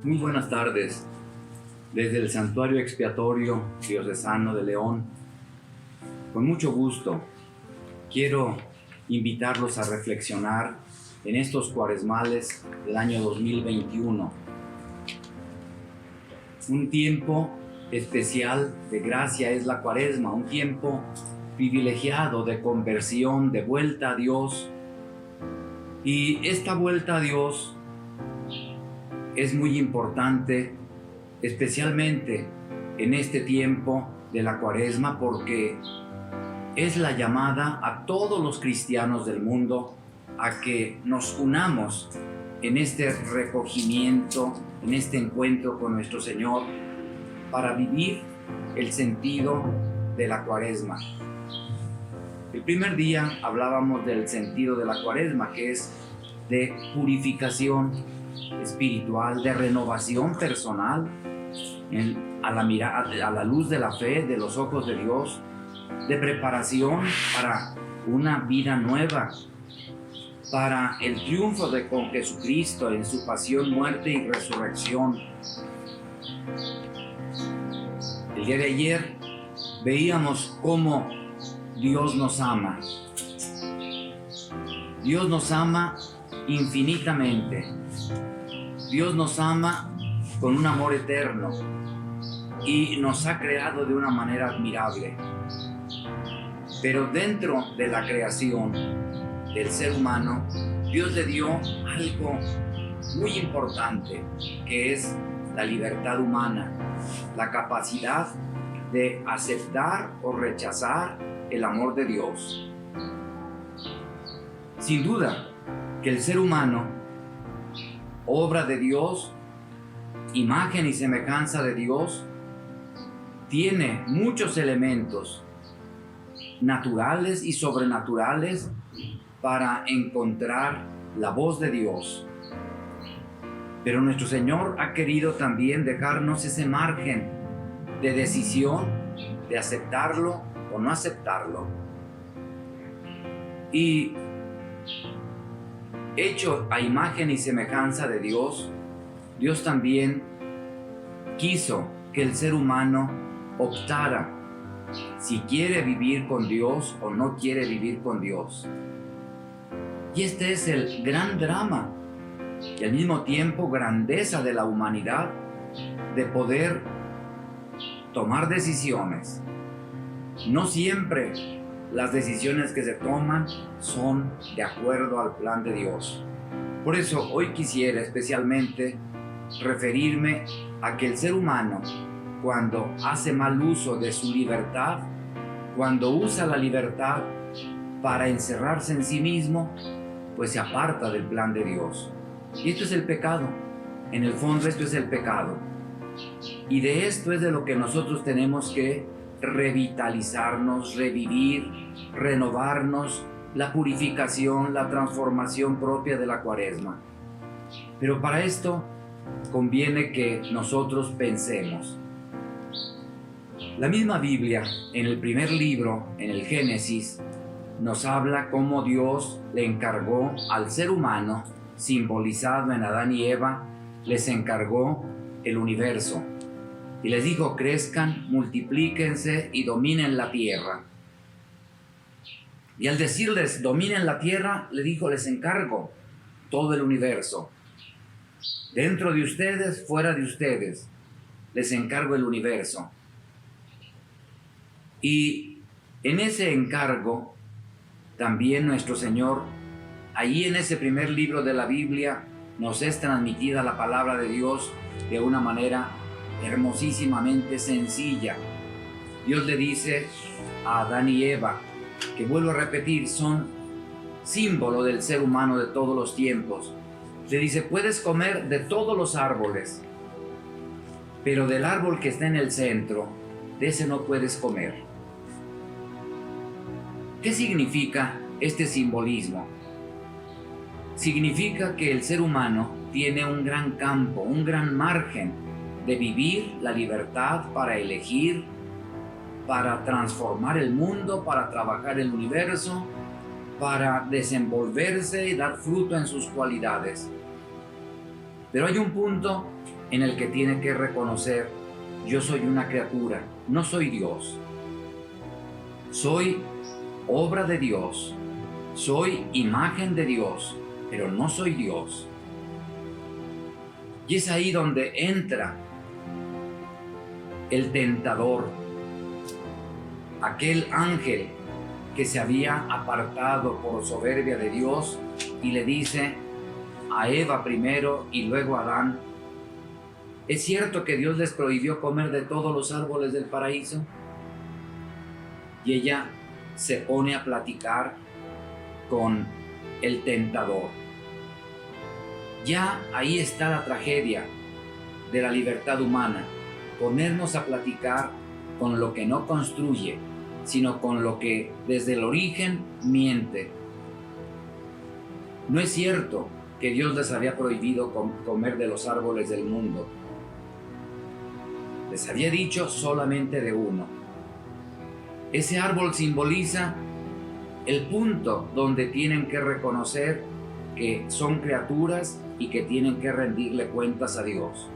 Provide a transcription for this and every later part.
Muy buenas tardes. Desde el Santuario Expiatorio Diocesano de León, con mucho gusto, quiero invitarlos a reflexionar en estos cuaresmales del año 2021. Un tiempo especial de gracia es la Cuaresma, un tiempo privilegiado de conversión, de vuelta a Dios. Y esta vuelta a Dios es muy importante, especialmente en este tiempo de la Cuaresma, porque es la llamada a todos los cristianos del mundo a que nos unamos en este recogimiento, en este encuentro con nuestro Señor, para vivir el sentido de la Cuaresma. El primer día hablábamos del sentido de la Cuaresma, que es de purificación espiritual, de renovación personal, a la luz de la fe, de los ojos de Dios, de preparación para una vida nueva, para el triunfo con Jesucristo en su pasión, muerte y resurrección. El día de ayer veíamos cómo Dios nos ama. Dios nos ama infinitamente. Dios nos ama con un amor eterno y nos ha creado de una manera admirable. Pero dentro de la creación del ser humano, Dios le dio algo muy importante, que es la libertad humana, la capacidad de aceptar o rechazar el amor de Dios. Sin duda que el ser humano, obra de Dios, imagen y semejanza de Dios, tiene muchos elementos naturales y sobrenaturales para encontrar la voz de Dios. Pero nuestro Señor ha querido también dejarnos ese margen de decisión, de aceptarlo o no aceptarlo. Y hecho a imagen y semejanza de Dios, Dios también quiso que el ser humano optara si quiere vivir con Dios o no quiere vivir con Dios. Y este es el gran drama y al mismo tiempo grandeza de la humanidad, de poder tomar decisiones. No siempre las decisiones que se toman son de acuerdo al plan de Dios. Por eso hoy quisiera especialmente referirme a que el ser humano, cuando hace mal uso de su libertad, cuando usa la libertad para encerrarse en sí mismo, pues se aparta del plan de Dios. Y esto es el pecado. En el fondo esto es el pecado. Y de esto es de lo que nosotros tenemos que revitalizarnos, revivir, renovarnos, la purificación, la transformación propia de la Cuaresma. Pero para esto conviene que nosotros pensemos. La misma Biblia, en el primer libro, en el Génesis, nos habla cómo Dios le encargó al ser humano, simbolizado en Adán y Eva, les encargó el universo. Y les dijo: crezcan, multiplíquense y dominen la tierra. Y al decirles dominen la tierra, le dijo: les encargo todo el universo. Dentro de ustedes, fuera de ustedes, les encargo el universo. Y en ese encargo, también nuestro Señor, allí en ese primer libro de la Biblia, nos es transmitida la palabra de Dios de una manera hermosísimamente sencilla. Dios le dice a Adán y Eva, que vuelvo a repetir, son símbolo del ser humano de todos los tiempos. Le dice: puedes comer de todos los árboles, pero del árbol que está en el centro, de ese no puedes comer. ¿Qué significa este simbolismo? Significa que el ser humano tiene un gran campo, un gran margen de vivir la libertad para elegir, para transformar el mundo, para trabajar el universo, para desenvolverse y dar fruto en sus cualidades. Pero hay un punto en el que tiene que reconocer: yo soy una criatura, no soy Dios. Soy obra de Dios, soy imagen de Dios, pero no soy Dios. Y es ahí donde entra el tentador, aquel ángel que se había apartado por soberbia de Dios, y le dice a Eva primero y luego a Adán: ¿es cierto que Dios les prohibió comer de todos los árboles del paraíso? Y ella se pone a platicar con el tentador. Ya ahí está la tragedia de la libertad humana, ponernos a platicar con lo que no construye, sino con lo que desde el origen miente. No es cierto que Dios les había prohibido comer de los árboles del mundo. Les había dicho solamente de uno. Ese árbol simboliza el punto donde tienen que reconocer que son criaturas y que tienen que rendirle cuentas a Dios.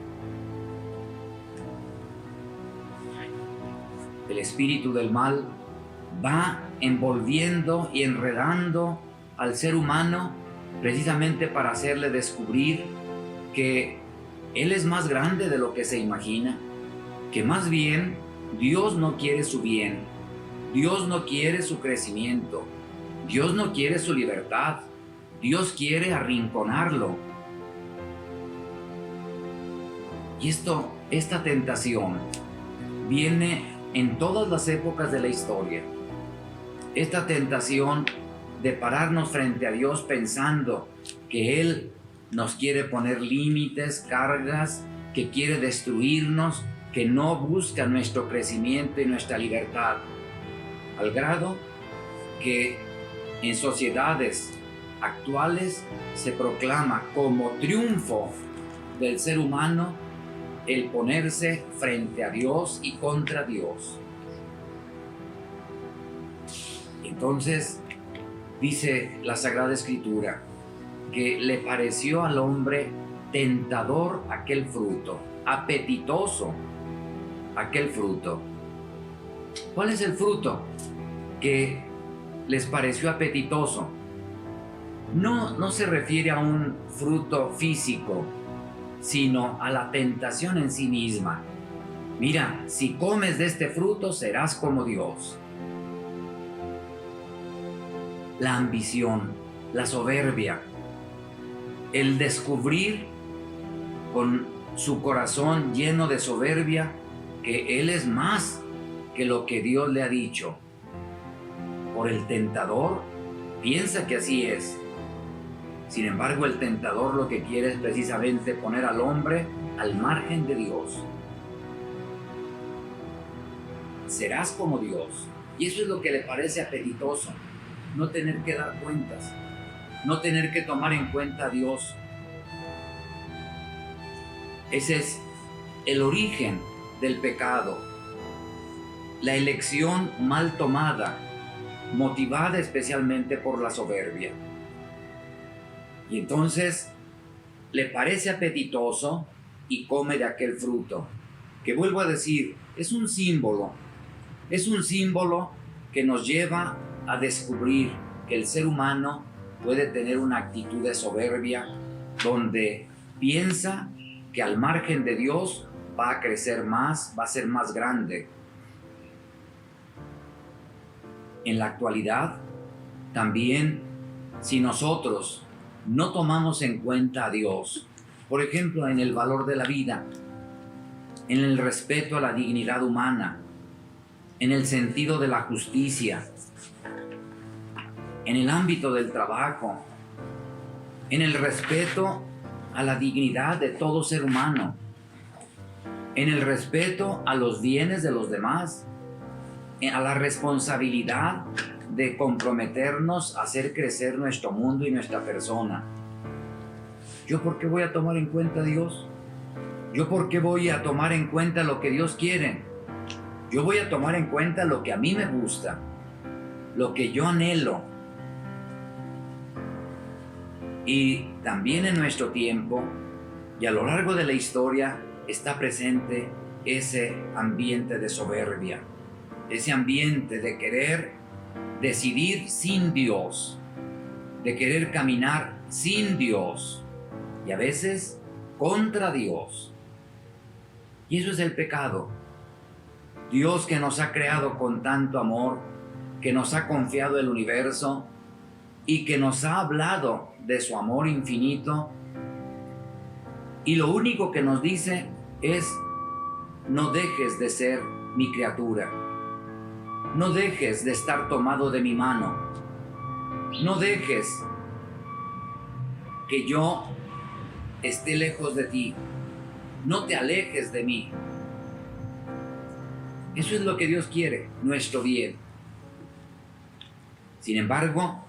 El espíritu del mal va envolviendo y enredando al ser humano precisamente para hacerle descubrir que él es más grande de lo que se imagina, que más bien Dios no quiere su bien, Dios no quiere su crecimiento, Dios no quiere su libertad, Dios quiere arrinconarlo. Y esta tentación viene en todas las épocas de la historia. Esta tentación de pararnos frente a Dios pensando que Él nos quiere poner límites, cargas, que quiere destruirnos, que no busca nuestro crecimiento y nuestra libertad, al grado que en sociedades actuales se proclama como triunfo del ser humano el ponerse frente a Dios y contra Dios. Entonces, dice la Sagrada Escritura que le pareció al hombre tentador aquel fruto, apetitoso aquel fruto. ¿Cuál es el fruto que les pareció apetitoso? No se refiere a un fruto físico, sino a la tentación en sí misma. Mira, si comes de este fruto serás como Dios. La ambición, la soberbia, el descubrir con su corazón lleno de soberbia que Él es más que lo que Dios le ha dicho. Por el tentador piensa que así es. Sin embargo, el tentador lo que quiere es precisamente poner al hombre al margen de Dios. Serás como Dios. Y eso es lo que le parece apetitoso. No tener que dar cuentas. No tener que tomar en cuenta a Dios. Ese es el origen del pecado. La elección mal tomada, motivada especialmente por la soberbia. Y entonces le parece apetitoso y come de aquel fruto, que vuelvo a decir, es un símbolo que nos lleva a descubrir que el ser humano puede tener una actitud de soberbia donde piensa que al margen de Dios va a crecer más, va a ser más grande. En la actualidad, también, si nosotros no tomamos en cuenta a Dios, por ejemplo, en el valor de la vida, en el respeto a la dignidad humana, en el sentido de la justicia, en el ámbito del trabajo, en el respeto a la dignidad de todo ser humano, en el respeto a los bienes de los demás, a la responsabilidad de comprometernos a hacer crecer nuestro mundo y nuestra persona. ¿Yo por qué voy a tomar en cuenta a Dios? ¿Yo por qué voy a tomar en cuenta lo que Dios quiere? Yo voy a tomar en cuenta lo que a mí me gusta, lo que yo anhelo. Y también en nuestro tiempo, Y a lo largo de la historia está presente ese ambiente de soberbia, ese ambiente de querer decidir sin Dios, de querer caminar sin Dios y a veces contra Dios. Y eso es el pecado. Dios, que nos ha creado con tanto amor, que nos ha confiado el universo y que nos ha hablado de su amor infinito, y lo único que nos dice es: no dejes de ser mi criatura, no dejes de estar tomado de mi mano, no dejes que yo esté lejos de ti, no te alejes de mí. Eso es lo que Dios quiere, nuestro bien. Sin embargo,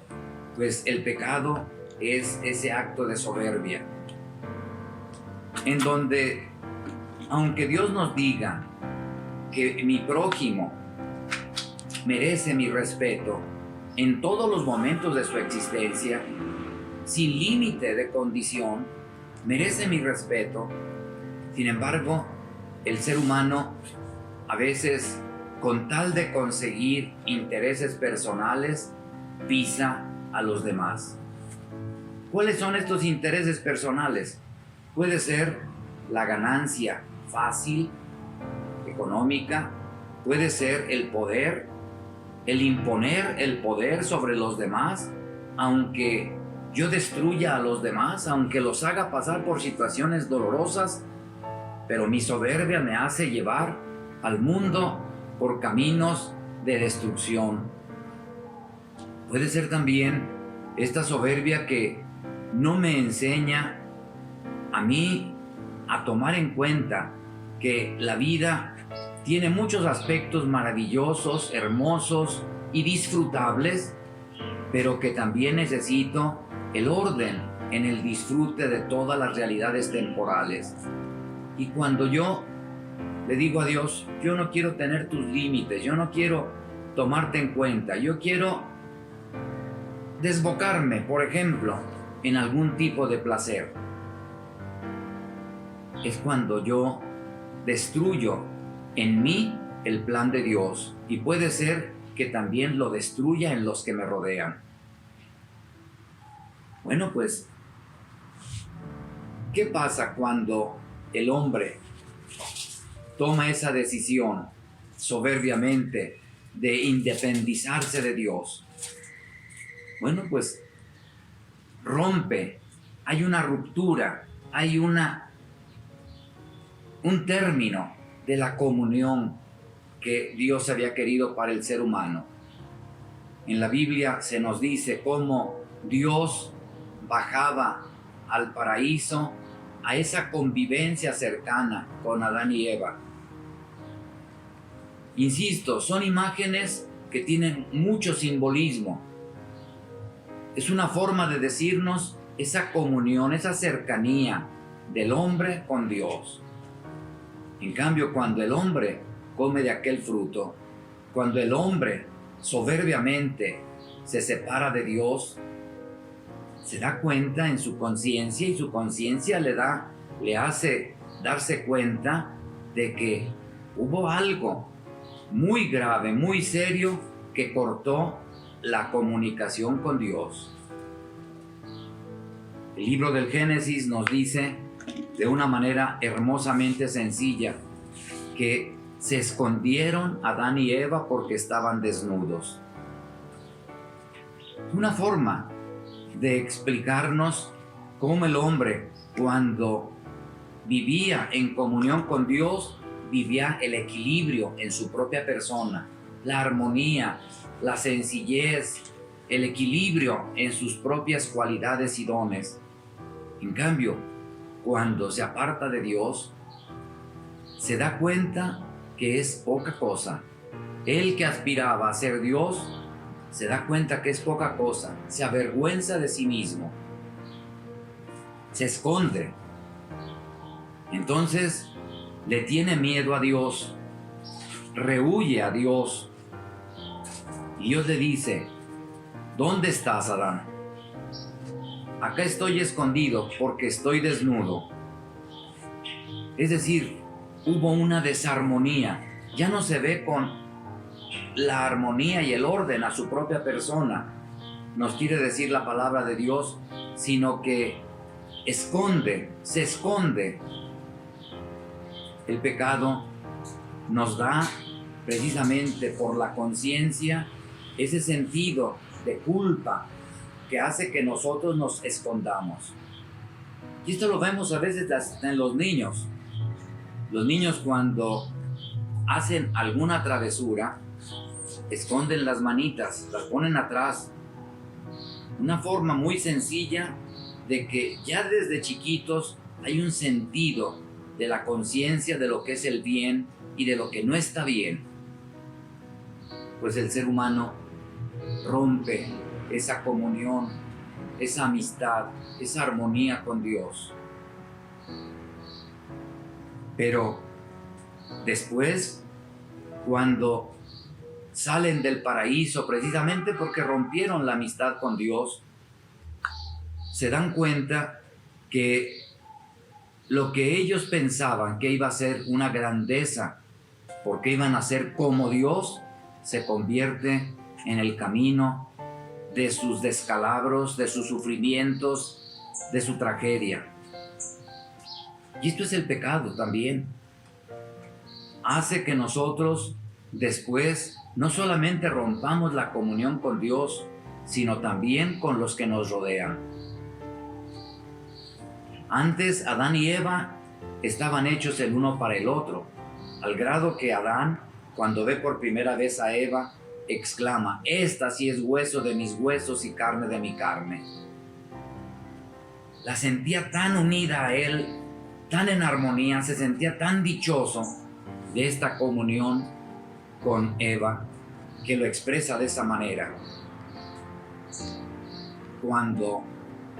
pues el pecado es ese acto de soberbia, en donde, aunque Dios nos diga que mi prójimo merece mi respeto en todos los momentos de su existencia, sin límite de condición, merece mi respeto, sin embargo, el ser humano, a veces, con tal de conseguir intereses personales, pisa a los demás. ¿Cuáles son estos intereses personales? Puede ser la ganancia fácil, económica, puede ser el poder, el imponer el poder sobre los demás, aunque yo destruya a los demás, aunque los haga pasar por situaciones dolorosas, pero mi soberbia me hace llevar al mundo por caminos de destrucción. Puede ser también esta soberbia que no me enseña a mí a tomar en cuenta que la vida tiene muchos aspectos maravillosos, hermosos y disfrutables, pero que también necesito el orden en el disfrute de todas las realidades temporales. Y cuando yo le digo a Dios: yo no quiero tener tus límites, yo no quiero tomarte en cuenta, yo quiero desbocarme, por ejemplo, en algún tipo de placer, es cuando yo destruyo en mí el plan de Dios, y puede ser que también lo destruya en los que me rodean. Bueno, pues, ¿qué pasa cuando el hombre toma esa decisión soberbiamente de independizarse de Dios? Bueno, pues rompe, hay una ruptura, hay un término de la comunión que Dios había querido para el ser humano. En la Biblia se nos dice cómo Dios bajaba al paraíso, a esa convivencia cercana con Adán y Eva. Insisto, son imágenes que tienen mucho simbolismo. Es una forma de decirnos esa comunión, esa cercanía del hombre con Dios. En cambio, cuando el hombre come de aquel fruto, cuando el hombre soberbiamente se separa de Dios, se da cuenta en su conciencia, y su conciencia le hace darse cuenta de que hubo algo muy grave, muy serio, que cortó la comunicación con Dios. El libro del Génesis nos dice de una manera hermosamente sencilla que se escondieron Adán y Eva porque estaban desnudos. Una forma de explicarnos cómo el hombre, cuando vivía en comunión con Dios, vivía el equilibrio en su propia persona, la armonía, la sencillez, el equilibrio en sus propias cualidades y dones. En cambio, cuando se aparta de Dios, se da cuenta que es poca cosa. Él, que aspiraba a ser Dios, se da cuenta que es poca cosa, se avergüenza de sí mismo, se esconde. Entonces le tiene miedo a Dios, rehúye a Dios. Y Dios le dice: ¿dónde estás, Adán? Acá estoy escondido porque estoy desnudo. Es decir, hubo una desarmonía. Ya no se ve con la armonía y el orden a su propia persona, nos quiere decir la palabra de Dios, sino que se esconde. El pecado nos da precisamente por la conciencia ese sentido de culpa que hace que nosotros nos escondamos. Y esto lo vemos a veces en los niños. Los niños, cuando hacen alguna travesura, esconden las manitas, las ponen atrás. Una forma muy sencilla de que ya desde chiquitos hay un sentido de la conciencia de lo que es el bien y de lo que no está bien. Pues el ser humano rompe esa comunión, esa amistad, esa armonía con Dios. Pero después, cuando salen del paraíso, precisamente porque rompieron la amistad con Dios, se dan cuenta que lo que ellos pensaban que iba a ser una grandeza, porque iban a ser como Dios, se convierte en el camino de sus descalabros, de sus sufrimientos, de su tragedia. Y esto es el pecado también. Hace que nosotros después no solamente rompamos la comunión con Dios, sino también con los que nos rodean. Antes, Adán y Eva estaban hechos el uno para el otro, al grado que Adán, cuando ve por primera vez a Eva, exclama: esta sí es hueso de mis huesos y carne de mi carne. La sentía tan unida a él, tan en armonía, se sentía tan dichoso de esta comunión con Eva, que lo expresa de esa manera. Cuando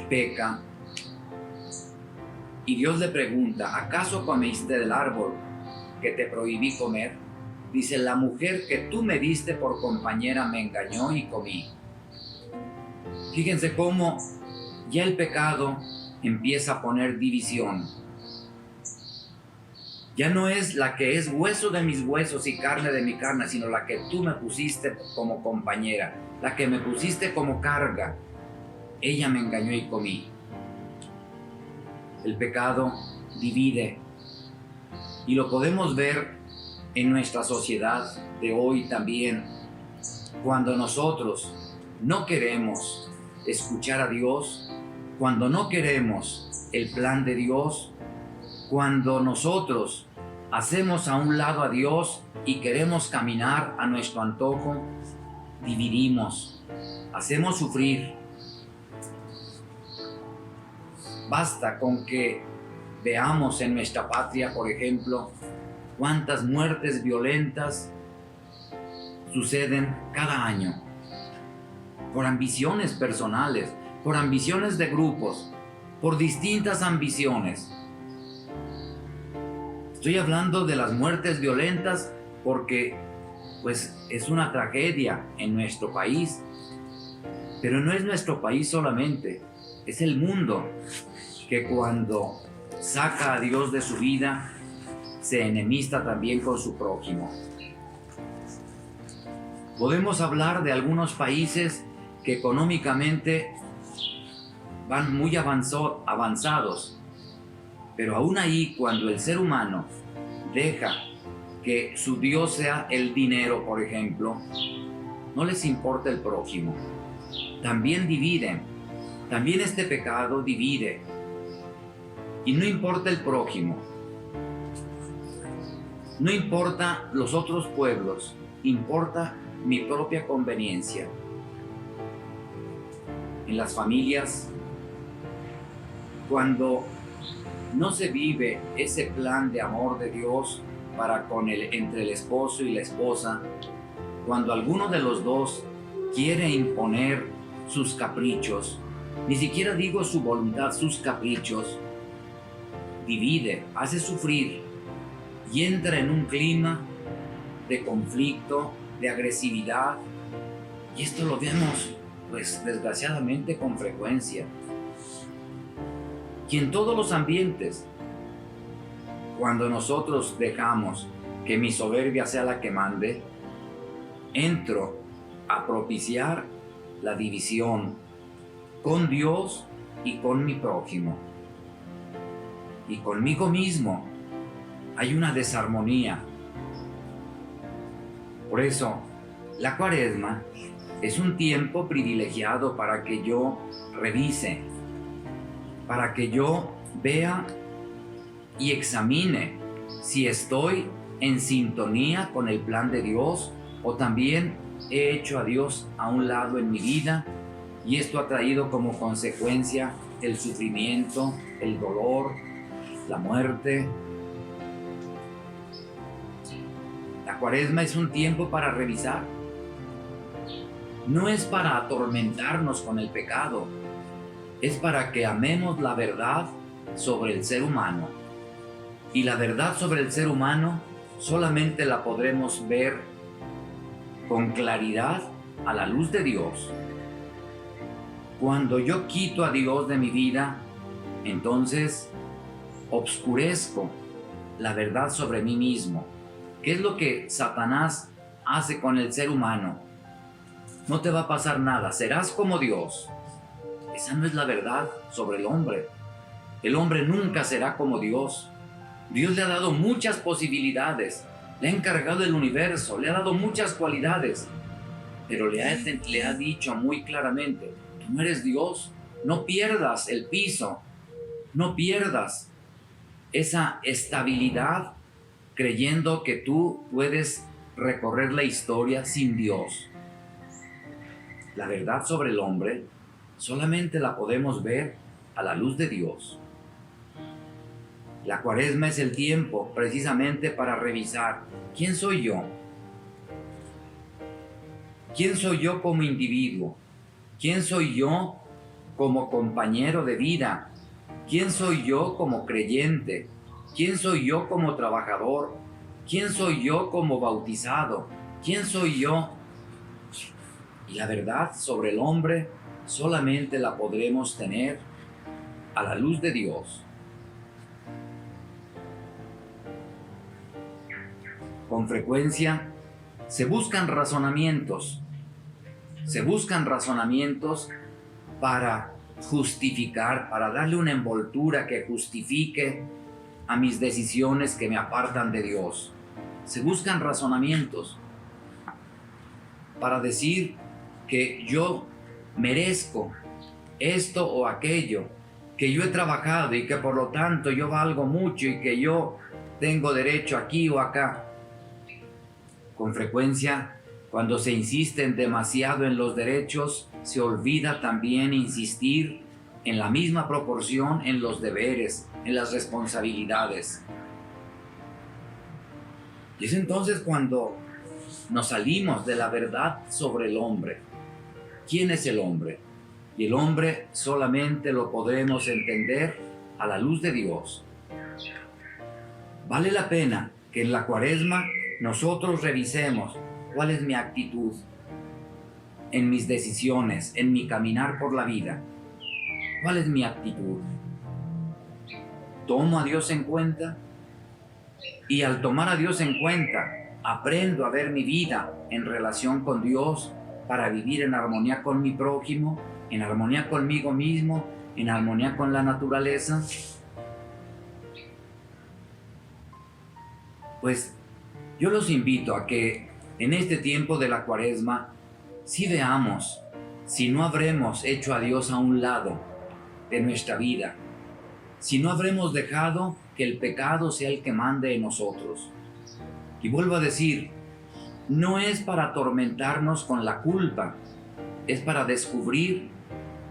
peca y Dios le pregunta: ¿acaso comiste del árbol que te prohibí comer? Dice: la mujer que tú me diste por compañera me engañó y comí. Fíjense cómo ya el pecado empieza a poner división. Ya no es la que es hueso de mis huesos y carne de mi carne, sino la que tú me pusiste como compañera, la que me pusiste como carga. Ella me engañó y comí. El pecado divide, y lo podemos ver en nuestra sociedad de hoy también. Cuando nosotros no queremos escuchar a Dios, cuando no queremos el plan de Dios, cuando nosotros hacemos a un lado a Dios y queremos caminar a nuestro antojo, dividimos, hacemos sufrir. Basta con que veamos en nuestra patria, por ejemplo, cuántas muertes violentas suceden cada año por ambiciones personales, por ambiciones de grupos, por distintas ambiciones. Estoy hablando de las muertes violentas porque pues es una tragedia en nuestro país, pero no es nuestro país solamente, es el mundo que cuando saca a Dios de su vida se enemista también con su prójimo. Podemos hablar de algunos países que económicamente van muy avanzados, pero aún ahí, cuando el ser humano deja que su Dios sea el dinero, por ejemplo, no les importa el prójimo. También dividen, también este pecado divide. Y no importa el prójimo, no importa los otros pueblos, importa mi propia conveniencia. En las familias, cuando no se vive ese plan de amor de Dios entre el esposo y la esposa, cuando alguno de los dos quiere imponer sus caprichos, ni siquiera digo su voluntad, sus caprichos, divide, hace sufrir y entra en un clima de conflicto, de agresividad. Y esto lo vemos, pues desgraciadamente, con frecuencia. Y en todos los ambientes, cuando nosotros dejamos que mi soberbia sea la que mande, entro a propiciar la división con Dios y con mi prójimo. Y conmigo mismo hay una desarmonía. Por eso, la Cuaresma es un tiempo privilegiado para que yo revise, para que yo vea y examine si estoy en sintonía con el plan de Dios o también he hecho a Dios a un lado en mi vida y esto ha traído como consecuencia el sufrimiento, el dolor, la muerte. La Cuaresma es un tiempo para revisar. No es para atormentarnos con el pecado, es para que amemos la verdad sobre el ser humano. Y la verdad sobre el ser humano solamente la podremos ver con claridad a la luz de Dios. Cuando yo quito a Dios de mi vida, entonces obscurezco la verdad sobre mí mismo. ¿Qué es lo que Satanás hace con el ser humano? No te va a pasar nada, serás como Dios. Esa no es la verdad sobre el hombre. El hombre nunca será como Dios. Dios le ha dado muchas posibilidades, le ha encargado el universo, le ha dado muchas cualidades, pero le ha dicho muy claramente, tú no eres Dios, no pierdas el piso, no pierdas esa estabilidad creyendo que tú puedes recorrer la historia sin Dios. La verdad sobre el hombre solamente la podemos ver a la luz de Dios. La Cuaresma es el tiempo precisamente para revisar quién soy yo. ¿Quién soy yo como individuo? ¿Quién soy yo como compañero de vida? ¿Quién soy yo como creyente? ¿Quién soy yo como trabajador? ¿Quién soy yo como bautizado? ¿Quién soy yo? Y la verdad sobre el hombre solamente la podremos tener a la luz de Dios. Con frecuencia se buscan razonamientos para justificar, para darle una envoltura que justifique a mis decisiones que me apartan de Dios. Se buscan razonamientos para decir que yo merezco esto o aquello, que yo he trabajado y que por lo tanto yo valgo mucho y que yo tengo derecho aquí o acá. Con frecuencia, cuando se insiste demasiado en los derechos, se olvida también insistir en la misma proporción en los deberes, en las responsabilidades. Y es entonces cuando nos salimos de la verdad sobre el hombre. ¿Quién es el hombre? Y el hombre solamente lo podremos entender a la luz de Dios. Vale la pena que en la Cuaresma nosotros revisemos cuál es mi actitud en mis decisiones, en mi caminar por la vida. ¿Cuál es mi actitud? ¿Tomo a Dios en cuenta? Y al tomar a Dios en cuenta, aprendo a ver mi vida en relación con Dios para vivir en armonía con mi prójimo, en armonía conmigo mismo, en armonía con la naturaleza. Pues yo los invito a que en este tiempo de la Cuaresma sí veamos si no habremos hecho a Dios a un lado de nuestra vida, si no habremos dejado que el pecado sea el que mande en nosotros. Y vuelvo a decir, no es para atormentarnos con la culpa, es para descubrir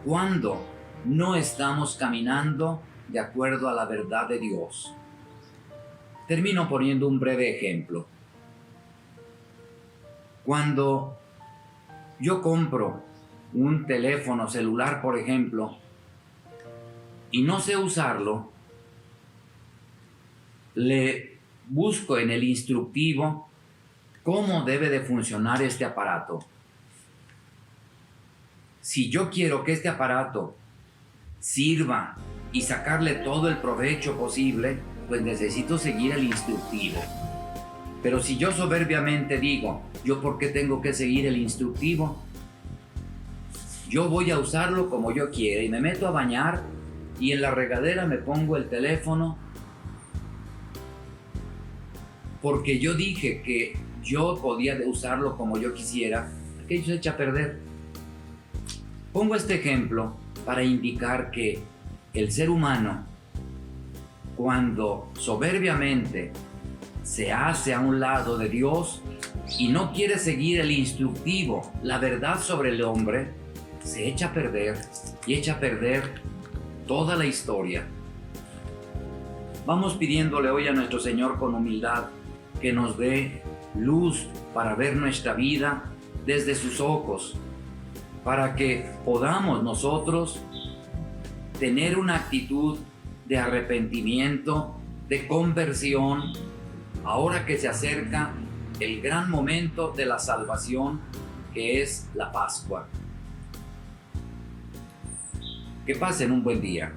cuándo no estamos caminando de acuerdo a la verdad de Dios. Termino poniendo un breve ejemplo. Cuando yo compro un teléfono celular, por ejemplo, y no sé usarlo, le busco en el instructivo cómo debe de funcionar este aparato. Si yo quiero que este aparato sirva y sacarle todo el provecho posible, pues necesito seguir el instructivo. Pero si yo soberbiamente digo, ¿yo por qué tengo que seguir el instructivo? Yo voy a usarlo como yo quiera y me meto a bañar y en la regadera me pongo el teléfono porque yo dije que yo podía usarlo como yo quisiera. Aquello se echa a perder. Pongo este ejemplo para indicar que el ser humano, cuando soberbiamente se hace a un lado de Dios y no quiere seguir el instructivo, la verdad sobre el hombre, se echa a perder y echa a perder toda la historia. Vamos pidiéndole hoy a nuestro Señor con humildad que nos dé luz para ver nuestra vida desde sus ojos, para que podamos nosotros tener una actitud de arrepentimiento, de conversión, ahora que se acerca el gran momento de la salvación, que es la Pascua. Que pasen un buen día.